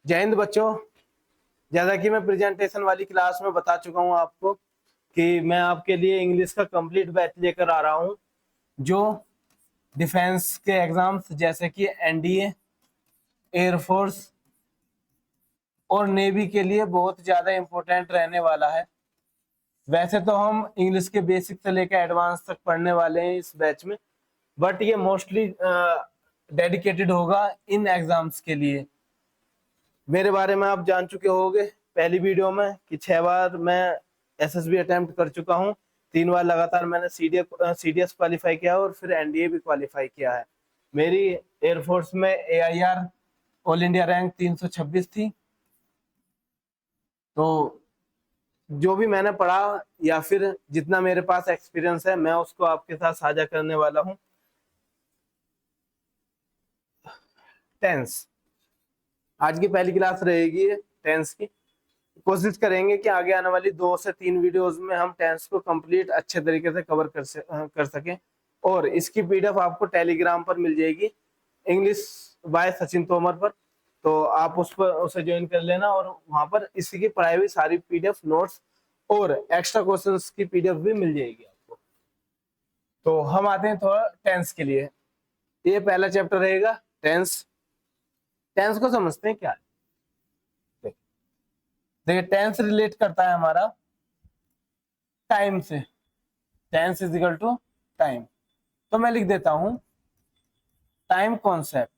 जय हिंद बच्चों। जैसा कि मैं प्रेजेंटेशन वाली क्लास में बता चुका हूं आपको कि मैं आपके लिए इंग्लिश का कंप्लीट बैच लेकर आ रहा हूं जो डिफेंस के एग्जाम्स जैसे कि एनडीए, एयरफोर्स और नेवी के लिए बहुत ज्यादा इंपॉर्टेंट रहने वाला है। वैसे तो हम इंग्लिश के बेसिक से लेकर एडवांस तक पढ़ने वाले हैं इस बैच में, बट ये मोस्टली डेडिकेटेड होगा इन एग्जाम्स के लिए। मेरे बारे में आप जान चुके होंगे पहली वीडियो में कि 6 बार मैं एसएसबी अटेम्प्ट कर चुका हूं। 3 बार लगातार मैंने सीडीएस क्वालिफाई किया और फिर एनडीए भी क्वालिफाई किया है। मेरी एयरफोर्स में एआईआर ऑल इंडिया रैंक 326 थी। तो जो भी मैंने पढ़ा या फिर जितना मेरे पास एक्सपीरियंस है मैं उसको आपके साथ साझा करने वाला हूं। टेंस आज की पहली क्लास रहेगी टेंस की। कोशिश करेंगे कि आगे आने वाली 2 से 3 वीडियोस में हम टेंस को कंप्लीट अच्छे तरीके से कवर कर सकें। और इसकी पीडीएफ आपको टेलीग्राम पर मिल जाएगी, इंग्लिश बाय सचिन तोमर पर। तो आप उस पर उसे ज्वाइन कर लेना और वहां पर इसी की पढ़ाई हुई सारी पीडीएफ नोट्स और एक्स्ट्रा क्वेश्चंस की पीडीएफ भी मिल जाएगी आपको। तो हम आते हैं थोड़ा टेंस के लिए। ये पहला चैप्टर रहेगा टेंस। टेंस को समझते हैं क्या है। देखिए टेंस रिलेट करता है हमारा टाइम से। Tense is equal to time. तो मैं लिख देता हूं टाइम कॉन्सेप्ट।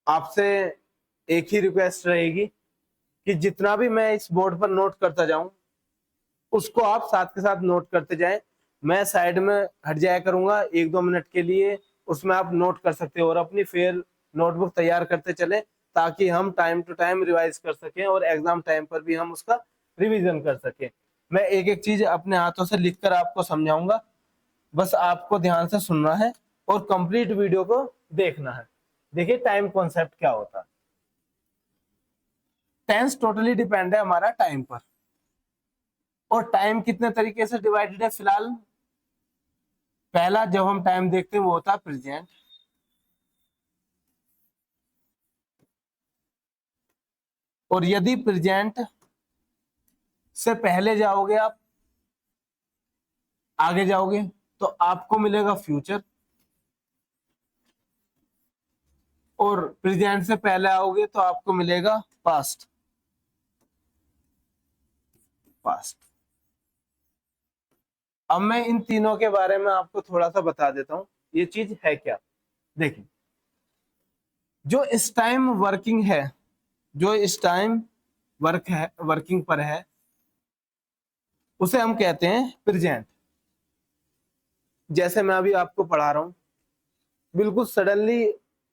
आपसे एक ही रिक्वेस्ट रहेगी कि जितना भी मैं इस बोर्ड पर नोट करता जाऊं उसको आप साथ के साथ नोट करते जाएं। मैं साइड में हट जाया करूंगा 1-2 मिनट के लिए, उसमें आप नोट कर सकते हो और अपनी फेयर नोटबुक तैयार करते चले ताकि हम टाइम टू टाइम रिवाइज कर सकें और एग्जाम टाइम पर भी हम उसका रिवीजन कर सकें। मैं एक एक चीज अपने हाथों से लिखकर आपको समझाऊंगा, बस आपको ध्यान से सुनना है और कंप्लीट वीडियो को देखना है। देखिए टाइम कॉन्सेप्ट क्या होता है। टेंस टोटली डिपेंड है हमारा टाइम पर। और टाइम कितने तरीके से डिवाइडेड है फिलहाल। पहला जब हम टाइम देखते हैं वो होता है प्रेजेंट। और यदि प्रेजेंट से पहले जाओगे आप आगे जाओगे तो आपको मिलेगा फ्यूचर। और प्रेजेंट से पहले आओगे तो आपको मिलेगा पास्ट। पास्ट। अब मैं इन तीनों के बारे में आपको थोड़ा सा बता देता हूं ये चीज है क्या। देखिए जो इस टाइम वर्किंग है, जो इस टाइम वर्किंग पर है उसे हम कहते हैं प्रेजेंट। जैसे मैं अभी आपको पढ़ा रहा हूं, बिल्कुल सडनली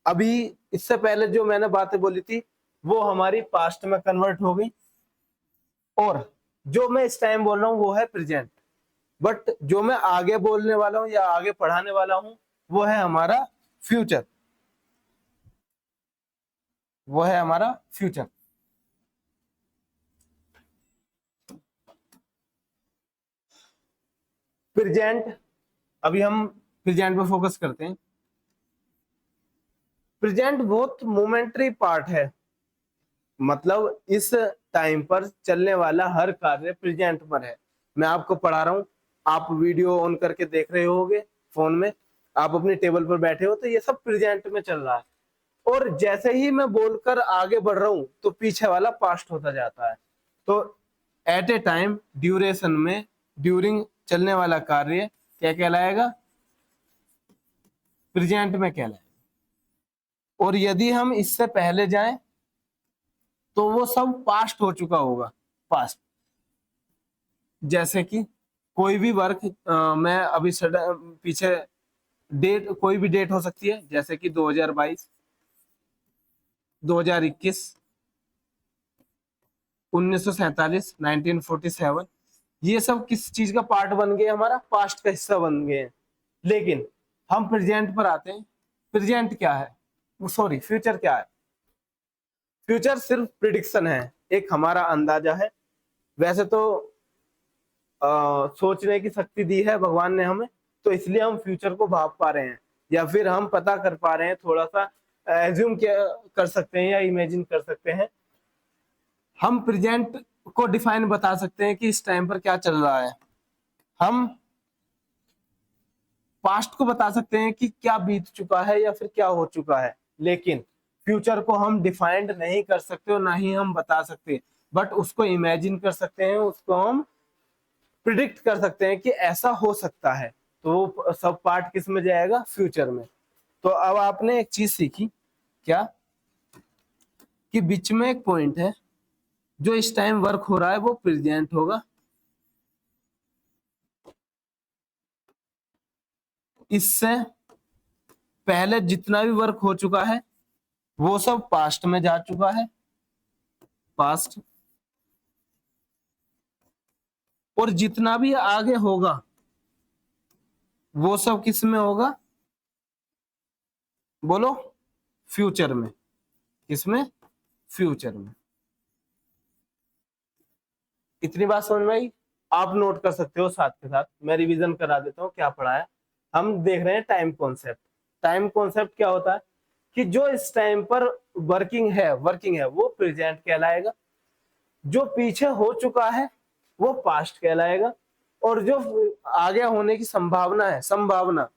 अभी इससे पहले जो मैंने बातें बोली थी वो हमारी पास्ट में कन्वर्ट हो गई और जो मैं इस टाइम बोल रहा हूं वो है प्रेजेंट। बट जो मैं आगे बोलने वाला हूं या आगे पढ़ाने वाला हूं वो है हमारा फ्यूचर। वो है हमारा फ्यूचर। प्रेजेंट, अभी हम प्रेजेंट पे फोकस करते हैं। प्रेजेंट बहुत मोमेंटरी पार्ट है, मतलब इस टाइम पर चलने वाला हर कार्य प्रेजेंट पर है। मैं आपको पढ़ा रहा हूं, आप वीडियो ऑन करके देख रहे होगे फोन में, आप अपने टेबल पर बैठे हो तो ये सब प्रेजेंट में चल रहा है। और जैसे ही मैं बोलकर आगे बढ़ रहा हूं तो पीछे वाला पास्ट होता जाता है। तो एट ए टाइम ड्यूरेशन में ड्यूरिंग चलने वाला कार्य क्या कहलाएगा, प्रेजेंट में कहलाएगा। और यदि हम इससे पहले जाएं तो वो सब पास्ट हो चुका होगा। पास्ट जैसे कि कोई भी वर्क, मैं अभी पीछे डेट, कोई भी डेट हो सकती है जैसे कि 2022, 2021, 1947, 1947, ये सब किस चीज का पार्ट बन गए, हमारा पास्ट का हिस्सा बन गए हैं। लेकिन हम प्रेजेंट पर आते हैं। प्रेजेंट क्या है, सॉरी फ्यूचर क्या है। फ्यूचर सिर्फ प्रिडिक्शन है, एक हमारा अंदाजा है। वैसे तो सोचने की शक्ति दी है भगवान ने हमें, तो इसलिए हम फ्यूचर को भाप पा रहे हैं, या फिर हम पता कर पा रहे हैं, थोड़ा सा एज्यूम कर सकते हैं या इमेजिन कर सकते हैं। हम प्रेजेंट को डिफाइन बता सकते हैं कि इस टाइम पर क्या चल रहा है। हम पास्ट को बता सकते हैं कि क्या बीत चुका है या फिर क्या हो चुका है, लेकिन फ्यूचर को हम डिफाइंड नहीं कर सकते और ना ही हम बता सकते, बट उसको इमेजिन कर सकते हैं, उसको हम प्रिडिक्ट कर सकते हैं कि ऐसा हो सकता है। तो वो सब पार्ट किस में जाएगा, फ्यूचर में। तो अब आपने एक चीज सीखी क्या, कि बीच में एक पॉइंट है, जो इस टाइम वर्क हो रहा है वो प्रेजेंट होगा, इससे पहले जितना भी वर्क हो चुका है वो सब पास्ट में जा चुका है, पास्ट, और जितना भी आगे होगा वो सब किस में होगा, बोलो, फ्यूचर में। किसमें, फ्यूचर में। इतनी बात समझ में आई। आप नोट कर सकते हो, साथ के साथ मैं रिवीजन करा देता हूँ क्या पढ़ा है। हम देख रहे हैं टाइम कॉन्सेप्ट। टाइम कॉन्सेप्ट क्या होता है कि जो इस टाइम पर वर्किंग है वो प्रेजेंट कहलाएगा, जो पीछे हो चुका है वो पास्ट कहलाएगा, और जो आगे होने की संभावना है, संभावना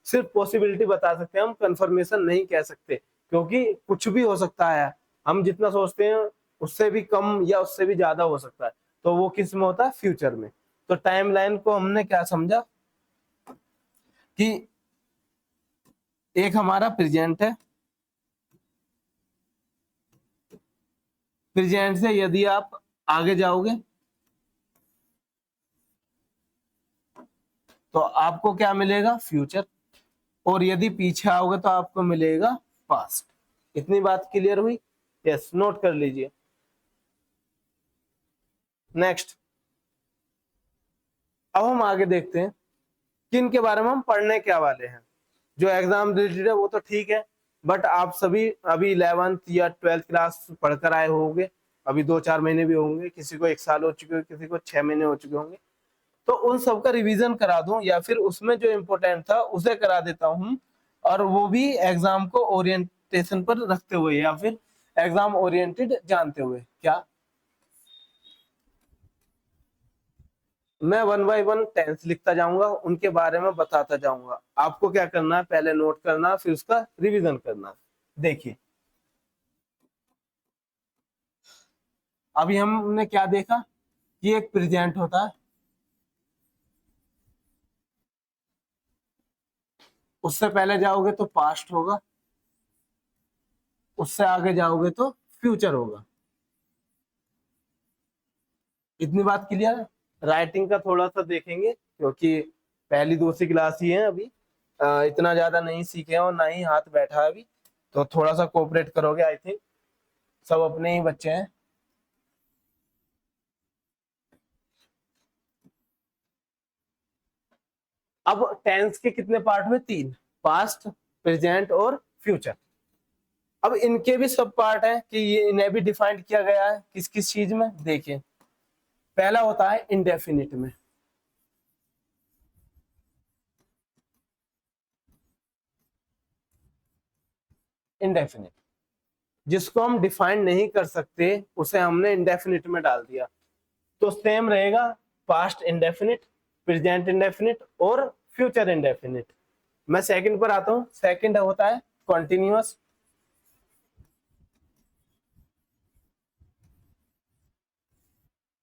सिर्फ पॉसिबिलिटी बता सकते हैं, हम कंफर्मेशन नहीं कह सकते, क्योंकि कुछ भी हो सकता है। हम जितना सोचते हैं उससे भी कम या उससे भी ज्यादा हो सकता है, तो वो किस में होता है, फ्यूचर में। तो टाइमलाइन को हमने क्या समझा कि एक हमारा प्रेजेंट है, प्रेजेंट से यदि आप आगे जाओगे तो आपको क्या मिलेगा, फ्यूचर, और यदि पीछे आओगे तो आपको मिलेगा पास्ट। इतनी बात क्लियर हुई? यस, नोट कर लीजिए। नेक्स्ट, अब हम आगे देखते हैं कि इनके बारे में हम पढ़ने क्या वाले हैं। जो एग्जाम रिलेटेड है वो तो ठीक है, बट आप सभी अभी 11th या 12th क्लास पढ़कर आए होंगे, अभी 2-4 महीने भी होंगे, किसी को 1 साल हो चुके, किसी को 6 महीने हो चुके होंगे। तो उन सबका रिवीजन करा दूं या फिर उसमें जो इम्पोर्टेंट था उसे करा देता हूं, और वो भी एग्जाम को ओरिएंटेशन पर रखते हुए या फिर एग्जाम ओरिएंटेड जानते हुए। क्या मैं 1 बाय 1 टेंस लिखता जाऊंगा, उनके बारे में बताता जाऊंगा, आपको क्या करना है, पहले नोट करना, फिर उसका रिवीजन करना। देखिए, अभी हमने क्या देखा कि एक प्रेजेंट होता है, उससे पहले जाओगे तो पास्ट होगा, उससे आगे जाओगे तो फ्यूचर होगा। इतनी बात क्लियर है? राइटिंग का थोड़ा सा देखेंगे, क्योंकि पहली दूसरी क्लास ही है अभी, इतना ज्यादा नहीं सीखे हैं और ना ही हाथ बैठा है अभी, तो थोड़ा सा कोऑपरेट करोगे, आई थिंक सब अपने ही बच्चे हैं। अब टेंस के कितने पार्ट हुए, 3, पास्ट, प्रेजेंट और फ्यूचर। अब इनके भी सब पार्ट है कि ये इन्हें भी डिफाइंड किया गया है किस किस चीज में। देखिए, पहला होता है इंडेफिनिट में, इंडेफिनिट जिसको हम डिफाइन नहीं कर सकते उसे हमने इंडेफिनिट में डाल दिया, तो सेम रहेगा पास्ट इंडेफिनिट, प्रेजेंट इंडेफिनिट और फ्यूचर इंडेफिनिट। मैं सेकंड पर आता हूं। सेकंड होता है कॉन्टिन्यूअस।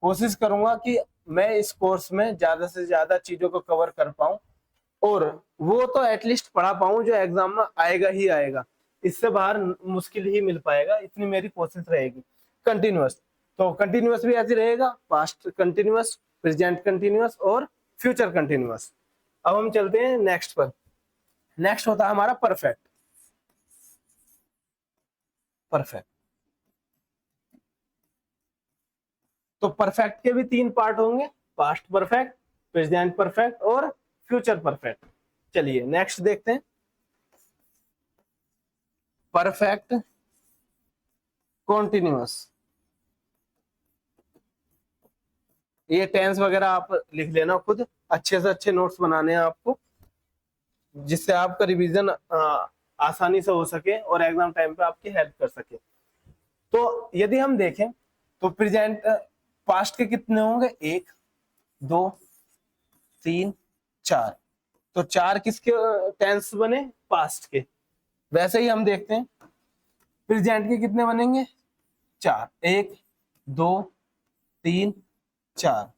कोशिश करूंगा कि मैं इस कोर्स में ज्यादा से ज्यादा चीजों को कवर कर पाऊं, और वो तो एटलीस्ट पढ़ा पाऊं जो एग्जाम में आएगा ही आएगा, इससे बाहर मुश्किल ही मिल पाएगा, इतनी मेरी कोशिश रहेगी। कंटिन्यूअस, तो कंटिन्यूअस भी ऐसे रहेगा, पास्ट कंटिन्यूअस, प्रेजेंट कंटिन्यूअस और फ्यूचर कंटिन्यूअस। अब हम चलते हैं नेक्स्ट पर। नेक्स्ट होता है हमारा परफेक्ट। परफेक्ट, तो परफेक्ट के भी 3 पार्ट होंगे, पास्ट परफेक्ट, प्रेजेंट परफेक्ट और फ्यूचर परफेक्ट। चलिए नेक्स्ट देखते हैं। परफेक्ट कॉन्टिन्यूअस ये टेंस वगैरह आप लिख लेना खुद, अच्छे से अच्छे नोट्स बनाने हैं आपको, जिससे आपका रिवीजन आसानी से हो सके और एग्जाम टाइम पे आपकी हेल्प कर सके। तो यदि हम देखें तो प्रेजेंट पास्ट के कितने होंगे, 1 2 3 4, तो 4 किसके टेंस बने, पास्ट के। वैसे ही हम देखते हैं प्रेजेंट के कितने बनेंगे, 4, 1 2 3 4,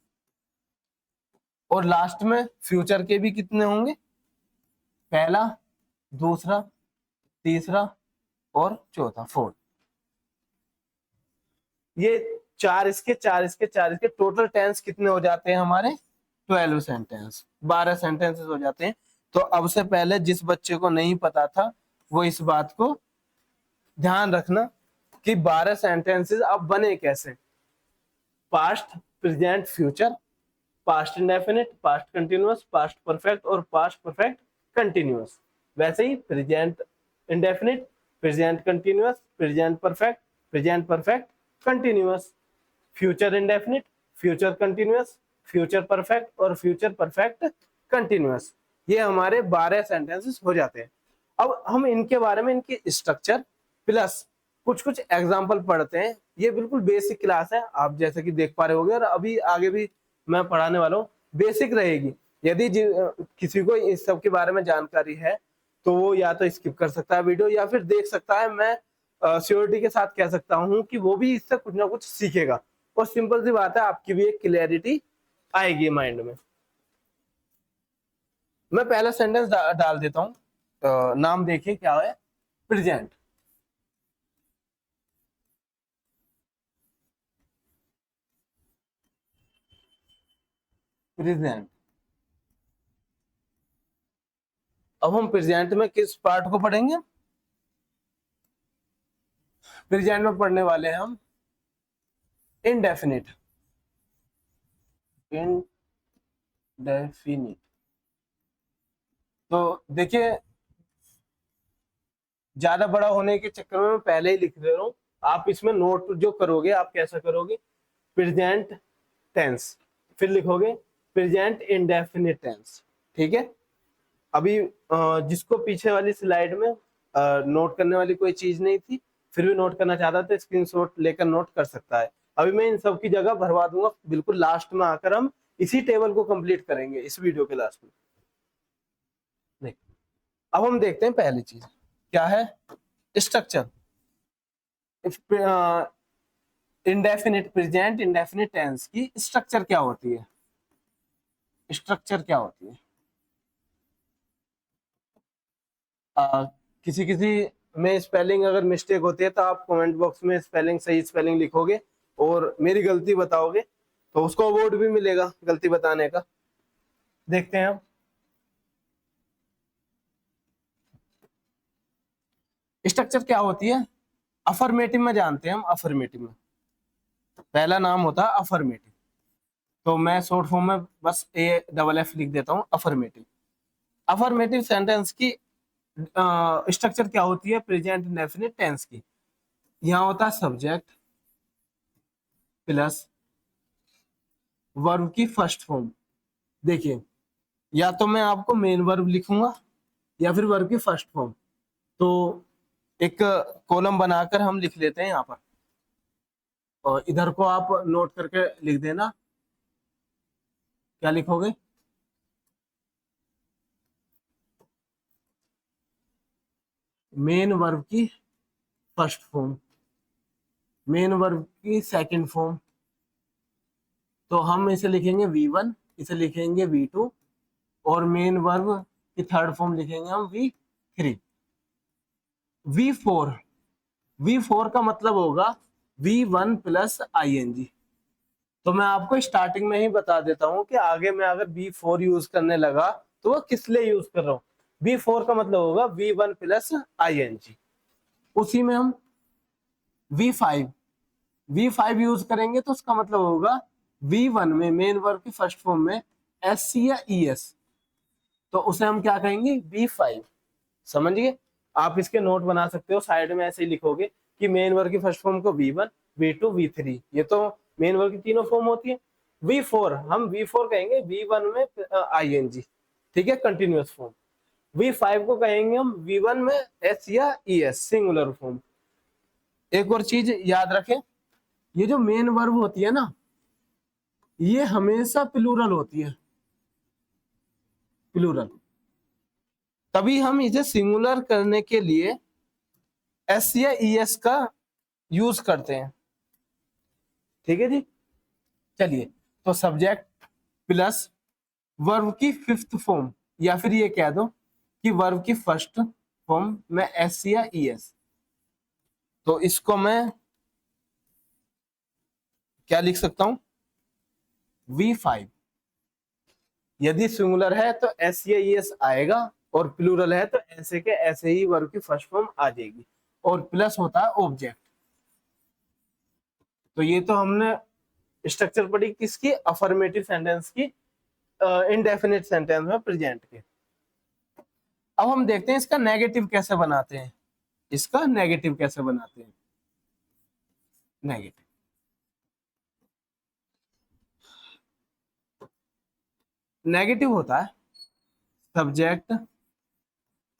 और लास्ट में फ्यूचर के भी कितने होंगे, पहला, दूसरा, तीसरा और चौथा, 4। ये 4 इसके 4 इसके 4 इसके, टोटल टेंस कितने हो जाते हैं हमारे, 12 सेंटेंस, 12 सेंटेंसेस हो जाते हैं। तो अब से पहले जिस बच्चे को नहीं पता था वो इस बात को ध्यान रखना कि 12 सेंटेंसेस अब बने कैसे, past, present, future, past indefinite, past continuous, past perfect और पास्ट परफेक्ट कंटिन्यूअस। वैसे ही present indefinite, present continuous, present perfect, present perfect continuous, future indefinite, future continuous, future perfect और फ्यूचर परफेक्ट कंटिन्यूअस। ये हमारे 12 sentences हो जाते हैं। अब हम इनके बारे में, इनकी स्ट्रक्चर प्लस कुछ कुछ एग्जाम्पल पढ़ते हैं। ये बिल्कुल बेसिक क्लास है, आप जैसे कि देख पा रहे होंगे, और अभी आगे भी मैं पढ़ाने वाला हूँ, बेसिक रहेगी। यदि किसी को इस सब के बारे में जानकारी है तो वो या तो स्किप कर सकता है वीडियो या फिर देख सकता है। मैं श्योरिटी के साथ कह सकता हूँ कि वो भी इससे कुछ ना कुछ सीखेगा, और सिंपल सी बात है, आपकी भी एक क्लैरिटी आएगी माइंड में। मैं पहला सेंटेंस डाल देता हूँ, नाम देखिए क्या है, प्रेजेंट। प्रेजेंट। अब हम प्रेजेंट में किस पार्ट को पढ़ेंगे, प्रेजेंट में पढ़ने वाले हैं हम इनडेफिनिट। इनडेफिनिट, तो देखिए ज्यादा बड़ा होने के चक्कर में मैं पहले ही लिख दे रहा हूँ, आप इसमें नोट जो करोगे आप कैसा करोगे, प्रेजेंट टेंस, फिर लिखोगे प्रेजेंट इंडेफिनिट टेंस, ठीक है। अभी जिसको पीछे वाली स्लाइड में नोट करने वाली कोई चीज नहीं थी, फिर भी नोट करना चाहता था, स्क्रीनशॉट लेकर नोट कर सकता है। अभी मैं इन सब की जगह भरवा दूंगा, बिल्कुल लास्ट में आकर हम इसी टेबल को कंप्लीट करेंगे इस वीडियो के लास्ट में। देख, अब हम देखते हैं पहली चीज क्या है, structure. Indefinite, present indefinite tense की स्ट्रक्चर क्या होती है, स्ट्रक्चर क्या होती है। किसी किसी में स्पेलिंग अगर मिस्टेक होती है तो आप कमेंट बॉक्स में स्पेलिंग, सही स्पेलिंग लिखोगे और मेरी गलती बताओगे तो उसको अवार्ड भी मिलेगा गलती बताने का। देखते हैं हम, स्ट्रक्चर क्या होती है। अफर्मेटिव में जानते हैं हम, अफर्मेटिव में पहला नाम होता है अफर्मेटिव, तो मैं शॉर्ट फॉर्म में बस AFF लिख देता हूं, अफर्मेटिव। अफर्मेटिव सेंटेंस की स्ट्रक्चर क्या होती है प्रेजेंट इंडेफिनिट टेंस की, यहाँ होता है सब्जेक्ट प्लस वर्ब की फर्स्ट फॉर्म। देखिए या तो मैं आपको मेन वर्ब लिखूंगा या फिर वर्ब की फर्स्ट फॉर्म, तो एक कॉलम बनाकर हम लिख लेते हैं यहाँ पर, और इधर को आप नोट करके लिख देना, क्या लिखोगे, मेन वर्ब की फर्स्ट फॉर्म, मेन वर्ब की सेकंड फॉर्म, तो हम इसे लिखेंगे V1, इसे लिखेंगे V2, और मेन वर्ब की थर्ड फॉर्म लिखेंगे हम V3। V4, V4 का मतलब होगा V1 प्लस ING। तो मैं आपको स्टार्टिंग में ही बता देता हूं कि आगे मैं अगर V4 यूज करने लगा तो वो किस लिए यूज कर रहा हूं, V4 का मतलब होगा V1 प्लस ING। उसी में हम V5 यूज करेंगे तो उसका मतलब होगा V1 में मेन वर्ब की फर्स्ट फॉर्म में SC या ES, तो उसे हम क्या कहेंगे V5। समझ गए, आप इसके नोट बना सकते हो, साइड में ऐसे ही लिखोगे कि मेन वर्ब की फर्स्ट फॉर्म को V1, V2, V3, ये तो मेन वर्ब की तीनों फॉर्म होती है। V4 हम V4 कहेंगे, V1 में ING, ठीक है, कंटिन्यूअस फॉर्म। V5 को कहेंगे हम V1 में S या ES, सिंगुलर फॉर्म। एक और चीज याद रखें, ये जो मेन वर्ब होती है ना, ये हमेशा प्लूरल होती है, प्लूरल। तभी हम इसे सिंगुलर करने के लिए S या ES का यूज करते हैं, ठीक है जी। चलिए, तो सब्जेक्ट प्लस वर्ब की फिफ्थ फॉर्म, या फिर ये कह दो कि वर्ब की फर्स्ट फॉर्म में S या ES। तो इसको मैं क्या लिख सकता हूं, V5। यदि सिंगुलर है तो S या ES आएगा, और प्लूरल है तो ऐसे के ऐसे ही वर्ब की फर्स्ट फॉर्म आ जाएगी, और प्लस होता है ऑब्जेक्ट। तो ये तो हमने स्ट्रक्चर पढ़ी किसकी, अफर्मेटिव सेंटेंस की, इनडेफिनिट सेंटेंस में प्रेजेंट के। अब हम देखते हैं इसका नेगेटिव कैसे बनाते हैं, इसका नेगेटिव कैसे बनाते हैं। नेगेटिव नेगेटिव होता है सब्जेक्ट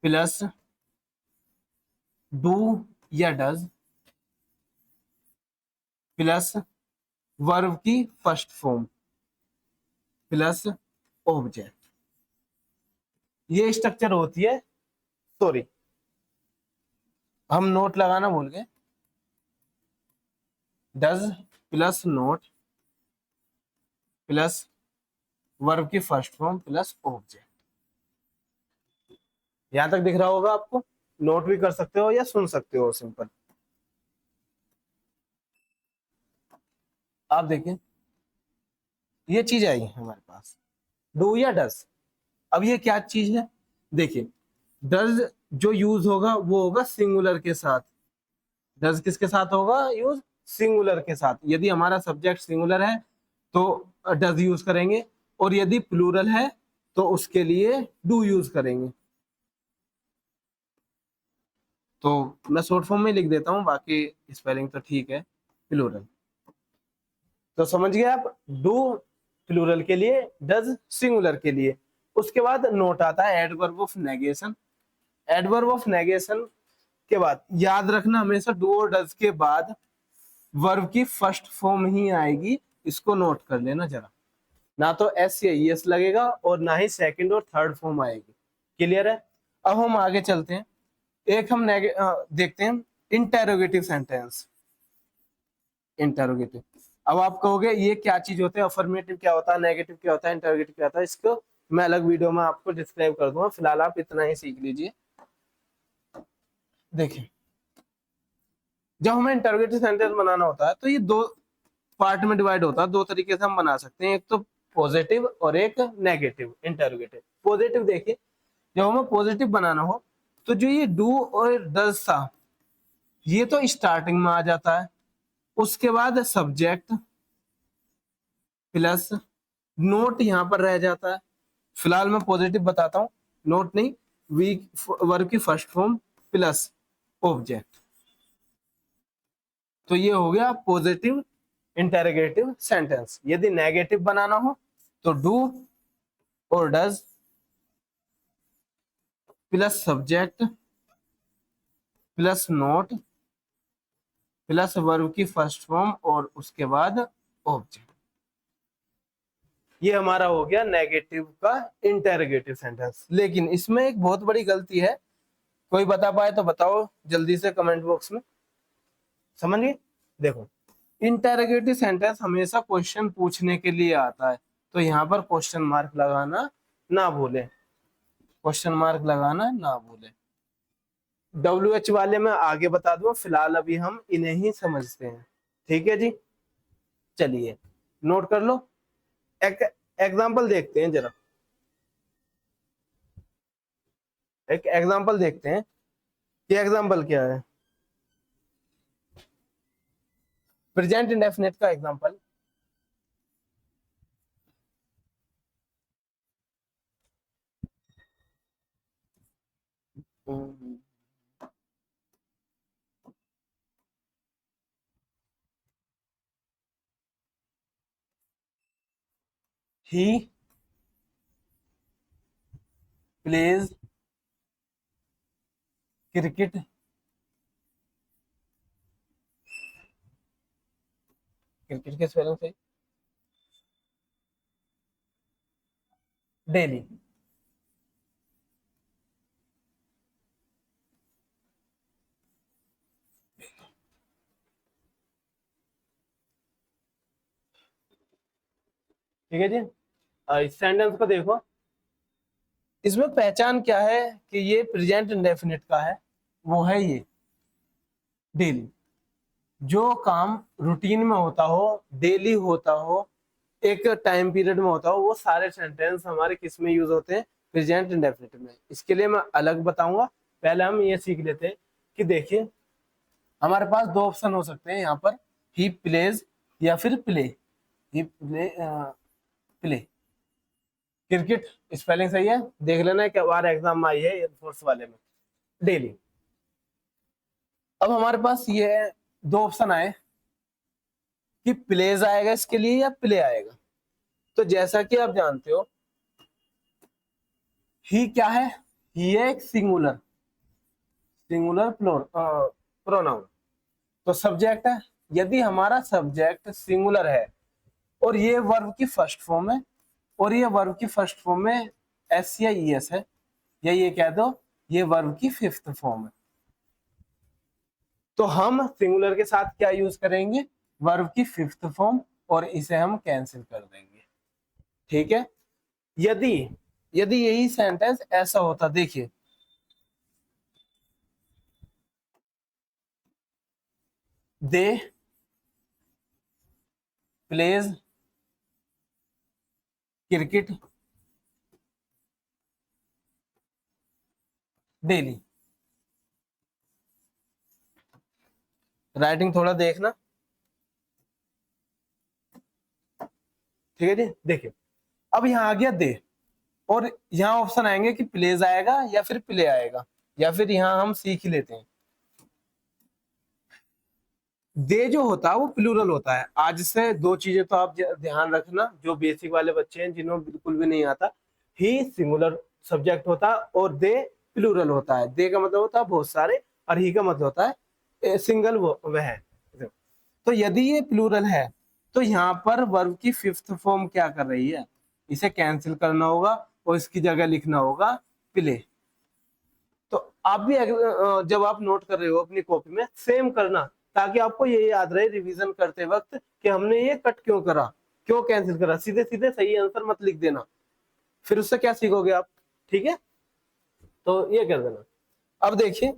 प्लस डू या डज प्लस वर्ब की फर्स्ट फॉर्म प्लस ऑब्जेक्ट। ये स्ट्रक्चर होती है, सॉरी हम नोट लगाना भूल गए, does plus not plus verb की फर्स्ट फॉर्म प्लस ऑब्जेक्ट। यहां तक दिख रहा होगा आपको, नोट भी कर सकते हो या सुन सकते हो सिंपल। आप देखिए, ये चीज आई हमारे पास, डू या डज। अब ये क्या चीज है, देखिए, डज जो यूज होगा वो होगा सिंगुलर के साथ। डज किसके साथ होगा यूज, सिंगुलर के साथ। यदि हमारा सब्जेक्ट सिंगुलर है तो डज यूज करेंगे, और यदि प्लूरल है तो उसके लिए डू यूज करेंगे। तो मैं शॉर्ट फॉर्म में लिख देता हूं, बाकी स्पेलिंग तो ठीक है, प्लूरल। तो समझ गए आप, डू प्लूरल के लिए, डज सिंगुलर के लिए। उसके बाद नोट आता है adverb of negation. Adverb of negation के बाद याद रखना, हमेशा डू और डज के बाद वर्ब की फर्स्ट फॉर्म ही आएगी, इसको नोट कर लेना जरा। ना तो एस या एस लगेगा, और ना ही सेकंड और थर्ड फॉर्म आएगी। क्लियर है। अब हम आगे चलते हैं, एक हम देखते हैं इंटेरोगेटिव सेंटेंस। इंटेरोगेटिव, अब आप कहोगे ये क्या चीज होते हैं, अफर्मेटिव क्या होता है, नेगेटिव क्या होता है, इंटेरोगेटिव क्या होता है, इसको मैं अलग वीडियो में आपको डिस्क्राइब कर दूंगा, फिलहाल आप इतना ही सीख लीजिए। देखिए, जब हमें इंटरोगेटिव सेंटेंस बनाना होता है तो ये दो पार्ट में डिवाइड होता है, दो तरीके से हम बना सकते हैं, एक तो पॉजिटिव और एक नेगेटिव इंटरोगेटिव। पॉजिटिव देखिए, जब हमें पॉजिटिव बनाना हो तो जो ये डू और डज था, ये तो स्टार्टिंग में आ जाता है, उसके बाद सब्जेक्ट प्लस नोट यहां पर रह जाता है। फिलहाल मैं पॉजिटिव बताता हूं, नोट नहीं, वीक वर्ब की फर्स्ट फॉर्म प्लस ऑब्जेक्ट। तो ये हो गया पॉजिटिव इंटेरोगेटिव सेंटेंस। यदि नेगेटिव बनाना हो तो डू और does plus subject plus not plus verb की फर्स्ट फॉर्म और उसके बाद ऑब्जेक्ट। ये हमारा हो गया नेगेटिव का इंटेरोगेटिव सेंटेंस। लेकिन इसमें एक बहुत बड़ी गलती है, कोई बता पाए तो बताओ जल्दी से कमेंट बॉक्स में। समझिए, देखो, इंटेरोगेटिव सेंटेंस हमेशा क्वेश्चन पूछने के लिए आता है, तो यहाँ पर क्वेश्चन मार्क लगाना ना भूले, क्वेश्चन मार्क लगाना ना भूले। WH वाले मैं आगे बता दूं, फिलहाल अभी हम इन्हें ही समझते हैं, ठीक है जी। चलिए, नोट कर लो, एक एग्जांपल देखते हैं जरा, एक एग्जांपल देखते हैं कि एग्जांपल क्या है। प्रेजेंट इंडेफिनिट का example, he plays cricket cricket के स्पेलिंग से डेली। ठीक है जी। इस सेंटेंस को देखो, इसमें पहचान क्या है कि ये प्रेजेंट इंडेफिनिट का है, वो है ये डेली। जो काम रूटीन में होता हो, डेली होता हो, एक टाइम पीरियड में होता हो, वो सारे सेंटेंस हमारे किस में यूज होते हैं? प्रेजेंट इंडेफिनिट में। इसके लिए मैं अलग बताऊंगा, पहले हम ये सीख लेते हैं कि देखिए हमारे पास दो ऑप्शन हो सकते हैं यहाँ पर, ही प्लेज या फिर प्ले। ही प्ले प्ले क्रिकेट स्पेलिंग सही है, देख लेना क्या बार एग्जाम में आई है एयरफोर्स वाले में, डेली। अब हमारे पास ये दो ऑप्शन आए कि प्लेज आएगा इसके लिए या प्ले आएगा। तो जैसा कि आप जानते हो, ही क्या है? ही है एक सिंगुलर सिंगुलर प्रोनाउन, तो सब्जेक्ट है। यदि हमारा सब्जेक्ट सिंगुलर है और ये वर्ब की फर्स्ट फॉर्म है, और ये वर्ब की फर्स्ट फॉर्म में एस या ई एस है, या ये कह दो ये वर्ब की फिफ्थ फॉर्म है, तो हम सिंगुलर के साथ क्या यूज करेंगे? वर्ब की फिफ्थ फॉर्म, और इसे हम कैंसिल कर देंगे। ठीक है। यदि यदि यही सेंटेंस ऐसा होता, देखिए दे प्लेज क्रिकेट डेली। राइटिंग थोड़ा देखना, ठीक है जी। देखिए अब यहाँ आ गया दे, और यहाँ ऑप्शन आएंगे कि प्लेज आएगा या फिर प्ले आएगा, या फिर यहाँ हम सीख ही लेते हैं। दे जो होता है वो प्लूरल होता है। आज से दो चीजें तो आप ध्यान रखना, जो बेसिक वाले बच्चे हैं जिन्होंने बिल्कुल भी नहीं आता, ही सिंगुलर सब्जेक्ट होता है और दे प्लूरल होता है। दे का मतलब होता है बहुत सारे, और ही का मतलब होता है सिंगल, वो वह है। तो यदि ये प्लूरल है तो यहाँ पर वर्ब की फिफ्थ फॉर्म क्या कर रही है? इसे कैंसिल करना होगा और इसकी जगह लिखना होगा प्ले। तो आप भी जब आप नोट कर रहे हो अपनी कॉपी में सेम करना, ताकि आपको ये याद रहे रिवीजन करते वक्त कि हमने ये कट क्यों करा, क्यों कैंसिल करा। सीधे सीधे सही आंसर मत लिख देना, फिर उससे क्या सीखोगे आप? ठीक है, तो ये कर देना। अब देखिए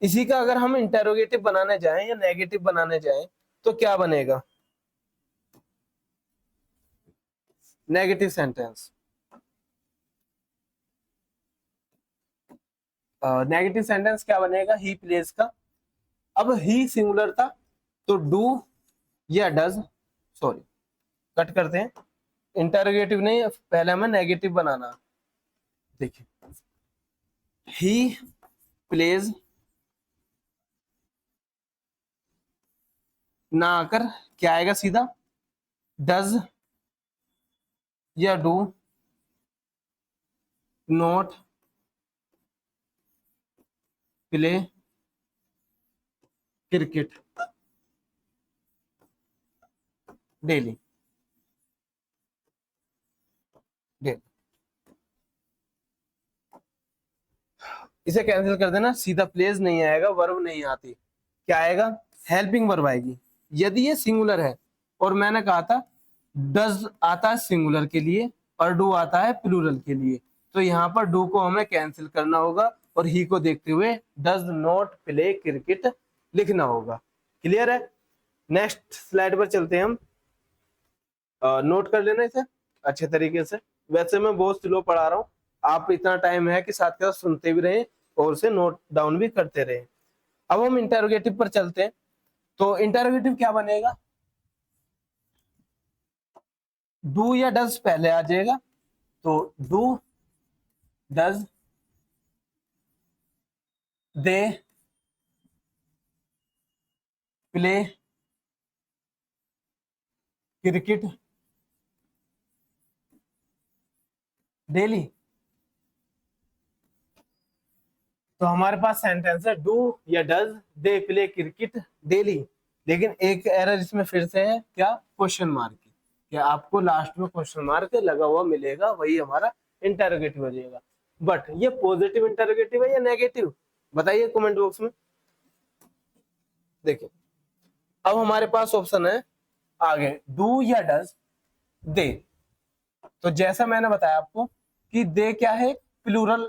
इसी का अगर हम इंटेरोगेटिव बनाने जाएं या नेगेटिव बनाने जाएं तो क्या बनेगा? Negative sentence. नेगेटिव सेंटेंस क्या बनेगा? ही प्लेस का। अब ही सिंगुलर था, तो डू या डज, सॉरी कट करते हैं, इंटरोगेटिव नहीं, पहले हमें नेगेटिव बनाना। देखिए ही प्लेज ना आकर क्या आएगा सीधा? डज या do not play cricket daily. Daily इसे कैंसिल कर देना, सीधा प्लेज नहीं आएगा, वर्ब नहीं आती, क्या आएगा? हेल्पिंग वर्ब आएगी। यदि ये सिंगुलर है, और मैंने कहा था डज आता है सिंगुलर के लिए और डू आता है प्लूरल के लिए, तो यहाँ पर डू को हमें कैंसिल करना होगा और ही को देखते हुए डज नॉट प्ले क्रिकेट लिखना होगा। क्लियर है? नेक्स्ट स्लाइड पर चलते हैं हम। नोट कर लेना इसे अच्छे तरीके से। वैसे मैं बहुत स्लो पढ़ा रहा हूँ, आप इतना टाइम है कि साथ के साथ सुनते भी रहे और उसे नोट डाउन भी करते रहे। अब हम इंटेरोगेटिव पर चलते हैं, तो इंटेरोगेटिव क्या बनेगा? डू या डज पहले आ जाएगा, तो do does they play cricket daily. तो हमारे पास सेंटेंस है डू या does they play cricket daily. लेकिन एक एरर इसमें फिर से है, क्या? क्वेश्चन मार्क की। क्या आपको लास्ट में क्वेश्चन मार्क लगा हुआ मिलेगा, वही हमारा इंटरोगेटिव हो जाएगा। बट ये पॉजिटिव इंटरोगेटिव है या नेगेटिव, बताइए कमेंट बॉक्स में। देखिए अब हमारे पास ऑप्शन है आगे डू या डज दे। तो जैसा मैंने बताया आपको कि दे क्या है, प्लूरल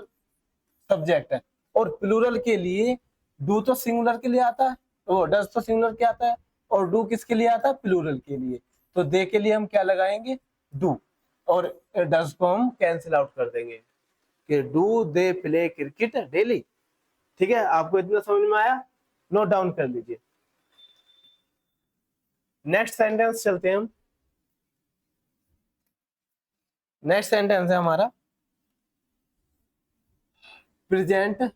सब्जेक्ट है, और प्लूरल के लिए डू तो सिंगुलर के लिए आता है, वो डज तो सिंगुलर के आता है, और डू किसके लिए आता है, प्लूरल के लिए। तो दे के लिए हम क्या लगाएंगे, डू, और डज को हम कैंसिल आउट कर देंगे कि do they play cricket daily. ठीक है, आपको इतना समझ में आया, नोट डाउन कर लीजिए। नेक्स्ट सेंटेंस चलते हैं हम। नेक्स्ट सेंटेंस है हमारा present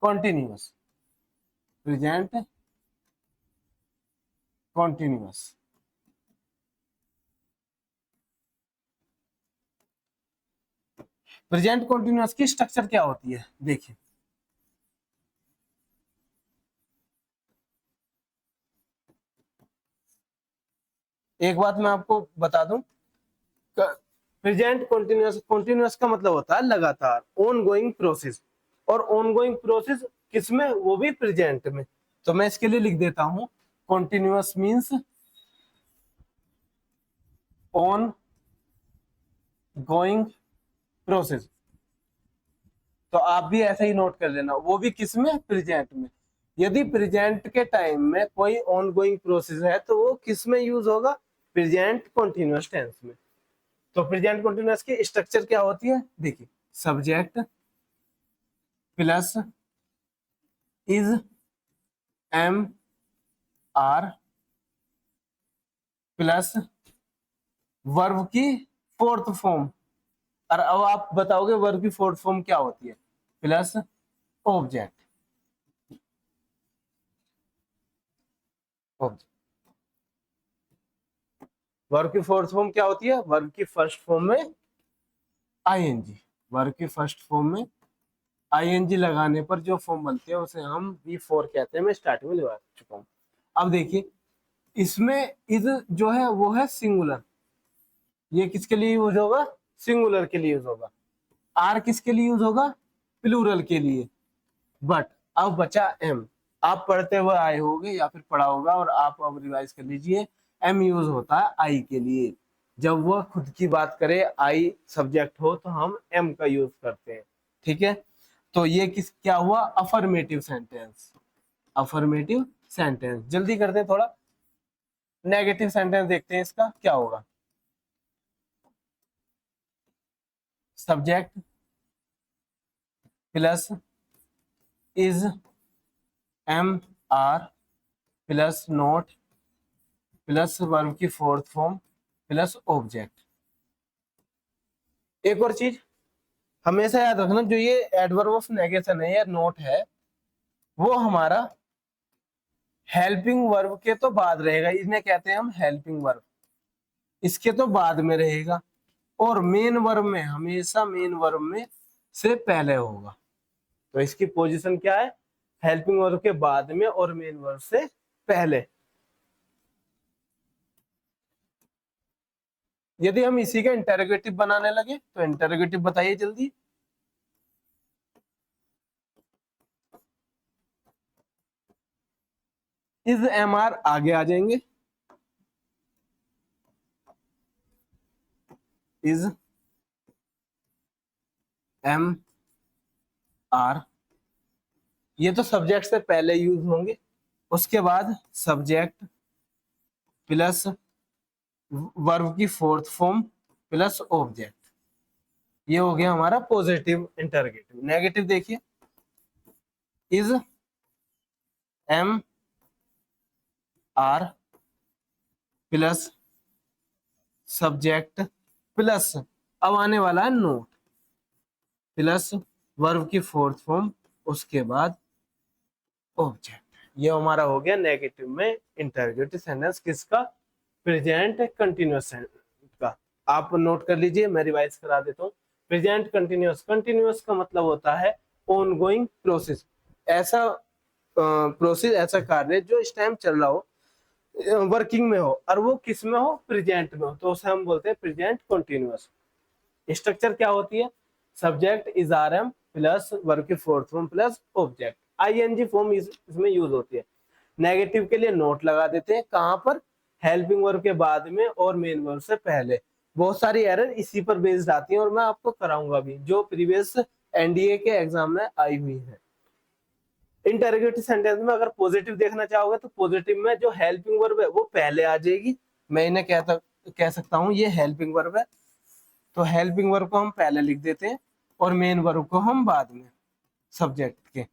continuous. Present continuous. Present continuous की स्ट्रक्चर क्या होती है, देखिए। एक बात मैं आपको बता दूं, प्रेजेंट कॉन्टिन्यूअस, कॉन्टिन्यूअस का मतलब होता है लगातार, ऑन गोइंग प्रोसेस। और ऑन गोइंग प्रोसेस किसमें, वो भी प्रेजेंट में। तो मैं इसके लिए लिख देता हूं continuous means on going process. तो आप भी ऐसा ही नोट कर लेना, वो भी किसमें, प्रेजेंट में। यदि प्रेजेंट के टाइम में कोई ऑन गोइंग प्रोसेस है तो वो किसमें यूज होगा, प्रेजेंट कॉन्टिन्यूअस टेंस में। तो प्रेजेंट कॉन्टिन्यूअस की स्ट्रक्चर क्या होती है, देखिए। Subject plus is am are plus verb की फोर्थ फॉर्म। और अब आप बताओगे वर्ब की फोर्थ फॉर्म क्या होती है, प्लस ऑब्जेक्ट। वर्ब की फोर्थ फॉर्म क्या होती है, वर्ब की फर्स्ट फॉर्म में आईएनजी। वर्ब की फर्स्ट फॉर्म में आईएनजी लगाने पर जो फॉर्म बनते हैं उसे हम V4 कहते हैं। मैं स्टार्टिंग में लगा चुका हूं। अब देखिए इसमें इज जो है वो है सिंगुलर, ये किसके लिए यूज होगा, सिंगुलर के लिए यूज होगा। आर किसके लिए यूज होगा, प्लूरल के लिए। बट अब बचा एम, आप पढ़ते हुए आए होगे या फिर पढ़ा होगा, और आप अब रिवाइज कर लीजिए। एम यूज होता है आई के लिए, जब वह खुद की बात करे, आई सब्जेक्ट हो तो हम एम का यूज करते हैं। ठीक है, तो ये किस क्या हुआ, अफर्मेटिव सेंटेंस। अफर्मेटिव सेंटेंस, जल्दी करते हैं थोड़ा। नेगेटिव सेंटेंस देखते हैं इसका क्या होगा। Subject plus is am are plus not plus verb की फोर्थ फॉर्म प्लस ऑब्जेक्ट। एक और चीज हमेशा याद रखना, जो ये एडवर्ब ऑफ नेगेशन है या नोट है, वो हमारा हेल्पिंग वर्ब के तो बाद रहेगा, इन्हें कहते हैं हम हेल्पिंग वर्ब, इसके तो बाद में रहेगा। और मेन वर्ब में हमेशा मेन वर्ब में से पहले होगा। तो इसकी पोजीशन क्या है, हेल्पिंग वर्ब के बाद में और मेन वर्ब से पहले। यदि हम इसी का इंटरोगेटिव बनाने लगे तो इंटरोगेटिव बताइए जल्दी। इज एम आर आगे आ जाएंगे, इज एम आर, ये तो सब्जेक्ट से पहले यूज होंगे। उसके बाद सब्जेक्ट प्लस वर्ब की फोर्थ फॉर्म प्लस ऑब्जेक्ट, ये हो गया हमारा पॉजिटिव इंटरोगेटिव। नेगेटिव देखिए, is am are plus subject plus, अब आने वाला है नोट, प्लस वर्ब की फोर्थ फॉर्म, उसके बाद ऑब्जेक्ट। ये हमारा हो गया नेगेटिव में इंटरोगेटिव सेंटेंस किसका, प्रेजेंट कंटिन्यूअस का। आप नोट कर लीजिए, मैं रिवाइज करा देता हूँ। प्रेजेंट कंटिन्यूअस, कंटिन्यूअस का मतलब होता है ऑनगोइंग प्रोसेस, ऐसा प्रोसेस, ऐसा कार्य जो इस टाइम चल रहा हो, वर्किंग में हो, और वो किस में हो, प्रेजेंट में हो, तो उसे हम बोलते हैं प्रेजेंट कंटिन्यूअस। स्ट्रक्चर क्या होती है, subject is are am plus verb की fourth form plus object, ING form इसमें यूज होती है। नेगेटिव के लिए नोट लगा देते हैं, कहां पर, हेल्पिंग वर्ब के बाद में और मेन वर्ब से पहले। बहुत सारी एरर इसी पर बेस्ड आती हैं और मैं आपको कराऊंगा भी, जो प्रीवियस एनडीए के एग्जाम में आई हुई है। इंटरोगेटिव सेंटेंस में अगर पॉजिटिव देखना चाहोगे तो पॉजिटिव में जो हेल्पिंग वर्ब है वो पहले आ जाएगी। मैं इन्हें कह सकता हूँ ये हेल्पिंग वर्ब है, तो हेल्पिंग वर्ब को हम पहले लिख देते हैं और मेन वर्ब को हम बाद में, सब्जेक्ट के।